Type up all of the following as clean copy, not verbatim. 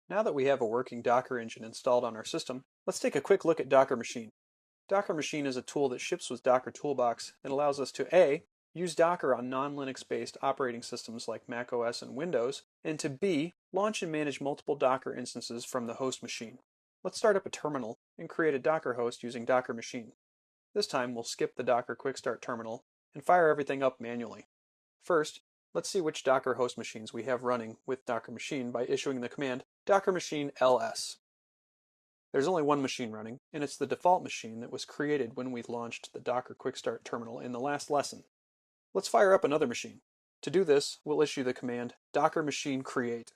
Now that we have a working Docker engine installed on our system, let's take a quick look at Docker Machine. Docker Machine is a tool that ships with Docker Toolbox that allows us to A. Use Docker on non-Linux based operating systems like macOS and Windows, and to B. Launch and manage multiple Docker instances from the host machine. Let's start up a terminal and create a Docker host using Docker Machine. This time we'll skip the Docker Quick Start terminal and fire everything up manually. First, let's see which Docker host machines we have running with Docker Machine by issuing the command docker machine ls. There's only one machine running, and it's the default machine that was created when we launched the Docker Quick Start terminal in the last lesson. Let's fire up another machine. To do this, we'll issue the command docker machine create.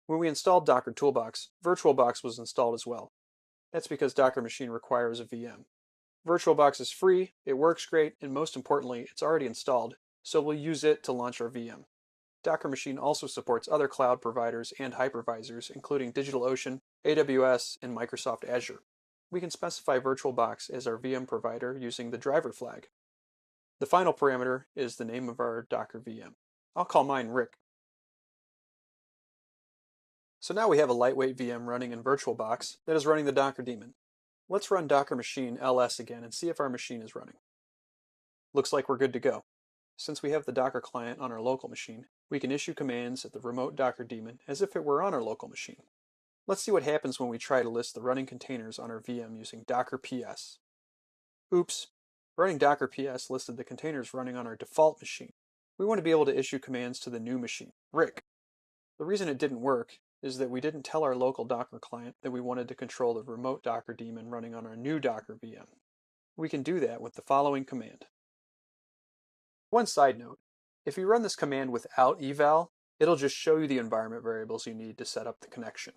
When we installed Docker Toolbox, VirtualBox was installed as well. That's because Docker Machine requires a VM. VirtualBox is free, it works great, and most importantly, it's already installed, so we'll use it to launch our VM. Docker Machine also supports other cloud providers and hypervisors, including DigitalOcean, AWS, and Microsoft Azure. We can specify VirtualBox as our VM provider using the driver flag. The final parameter is the name of our Docker VM. I'll call mine Rick. So now we have a lightweight VM running in VirtualBox that is running the Docker daemon. Let's run docker machine ls again and see if our machine is running. Looks like we're good to go. Since we have the Docker client on our local machine, we can issue commands at the remote Docker daemon as if it were on our local machine. Let's see what happens when we try to list the running containers on our VM using docker ps. Oops, running docker ps listed the containers running on our default machine. We want to be able to issue commands to the new machine, Rick. The reason it didn't work is that we didn't tell our local Docker client that we wanted to control the remote Docker daemon running on our new Docker VM. We can do that with the following command. One side note, if you run this command without eval, it'll just show you the environment variables you need to set up the connection.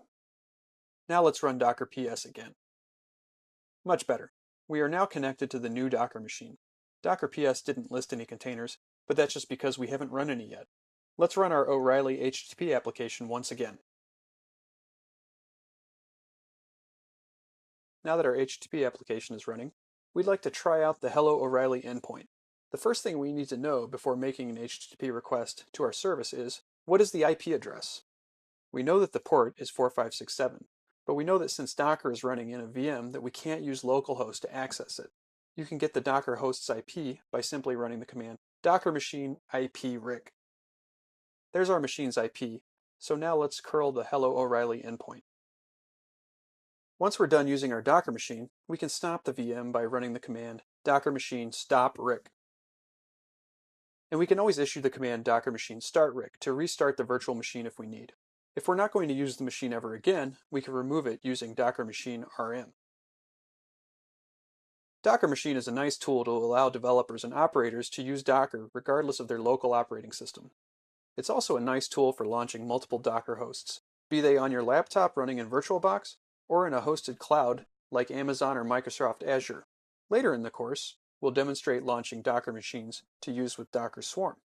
Now let's run docker ps again. Much better. We are now connected to the new Docker machine. Docker ps didn't list any containers, but that's just because we haven't run any yet. Let's run our O'Reilly HTTP application once again. Now that our HTTP application is running, we'd like to try out the Hello O'Reilly endpoint. The first thing we need to know before making an HTTP request to our service is, what is the IP address? We know that the port is 4567, but we know that since Docker is running in a VM that we can't use localhost to access it. You can get the Docker host's IP by simply running the command docker machine IP rick. There's our machine's IP, so now let's curl the Hello O'Reilly endpoint. Once we're done using our Docker machine, we can stop the VM by running the command docker machine stop rick. And we can always issue the command docker machine start rick to restart the virtual machine if we need. If we're not going to use the machine ever again, we can remove it using docker machine rm. Docker Machine is a nice tool to allow developers and operators to use Docker regardless of their local operating system. It's also a nice tool for launching multiple Docker hosts, be they on your laptop running in VirtualBox or in a hosted cloud like Amazon or Microsoft Azure. Later in the course, we'll demonstrate launching Docker machines to use with Docker Swarm.